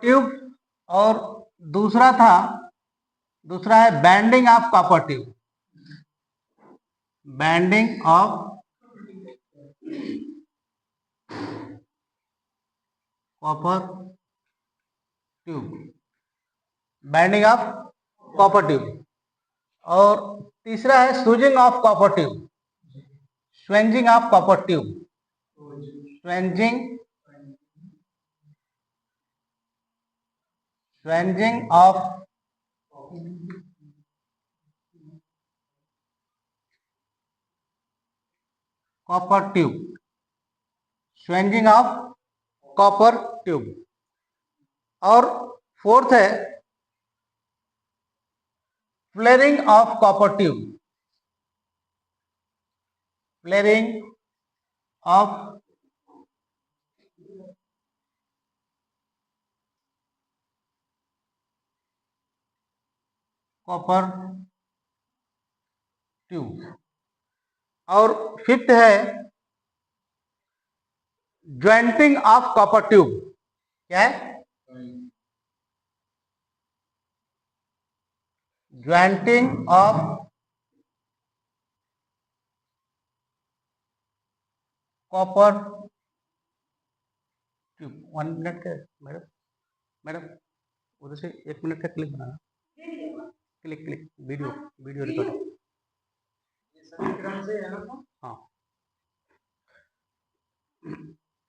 Tube, और दूसरा है bending of copper tube. Bending of copper tube, bending of copper tube. और तीसरा है swinging of copper tube, swinging of copper tube, swinging of copper tube, swinging of copper tube. और fourth है flaring of copper tube, flaring of copper tube. और fifth है jointing of copper tube. क्या है? Jointing of copper tube. 1 minute का madam उधर से 1 minute का क्लिक बनाना, क्लिक वीडियो रिकॉर्डिंग। हाँ,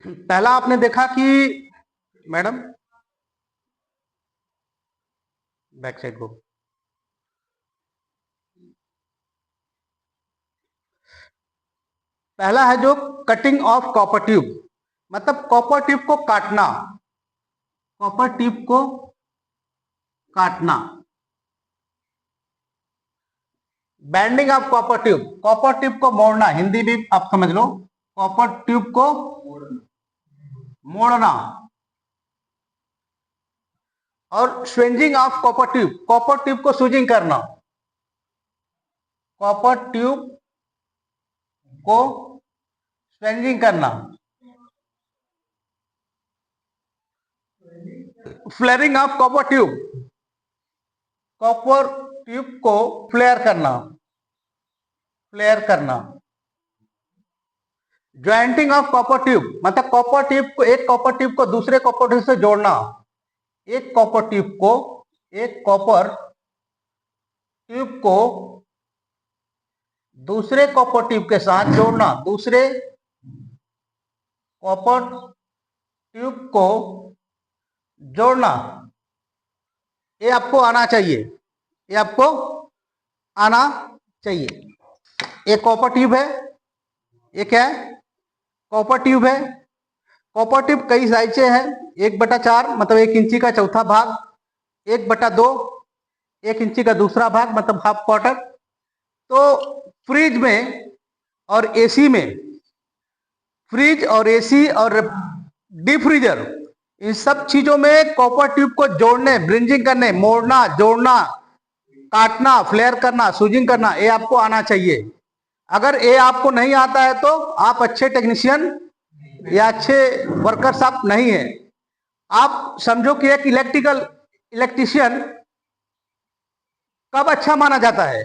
पहला आपने देखा कि मैडम बैक साइड को, पहला है जो कटिंग ऑफ कॉपर ट्यूब, मतलब कॉपर ट्यूब को काटना, कॉपर ट्यूब को काटना। Bending of copper tube, copper tube को मोड़ना, हिंदी भी आप समझ लो, कॉपर ट्यूब को मोड़ना। और swinging of copper tube, copper tube को स्विंजिंग करना, कॉपर ट्यूब को स्विंजिंग करना। Flaring of copper tube, copper tube को फ्लेयर करना, फ्लेयर करना। ज्वाइंटिंग ऑफ कॉपर ट्यूब, मतलब कॉपर ट्यूब को, एक कॉपर ट्यूब को दूसरे कॉपर ट्यूब से जोड़ना, एक कॉपर ट्यूब को, एक कॉपर ट्यूब को दूसरे कॉपर ट्यूब के साथ जोड़ना, दूसरे कॉपर ट्यूब को जोड़ना। ये आपको आना चाहिए, ये आपको आना चाहिए। एक कॉपर ट्यूब है, ये क्या है? कॉपर ट्यूब है। कॉपर ट्यूब कई साइज से है, 1/4 मतलब 1 इंची का चौथा भाग, 1/2 1 इंची का दूसरा भाग मतलब हाफ क्वार्टर। तो फ्रिज में और एसी में, फ्रिज और एसी और डीप फ्रीजर, इन सब चीजों में कॉपर ट्यूब को जोड़ने, ब्रिंजिंग करने, मोड़ना, जोड़ना, काटना, फ्लेयर करना, स्विंजिंग करना, ये आपको आना चाहिए। अगर ये आपको नहीं आता है तो आप अच्छे टेक्नीशियन या अच्छे वर्कर्स आप नहीं है। आप समझो कि एक इलेक्ट्रीशियन कब अच्छा माना जाता है?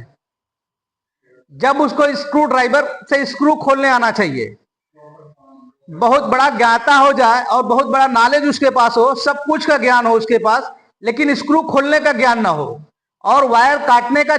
जब उसको स्क्रू ड्राइवर से स्क्रू खोलने आना चाहिए, बहुत बड़ा ज्ञाता हो जाए और बहुत बड़ा नॉलेज उसके पास हो, सब कुछ का ज्ञान हो उसके पास, लेकिन स्क्रू खोलने का ज्ञान ना हो और वायर काटने का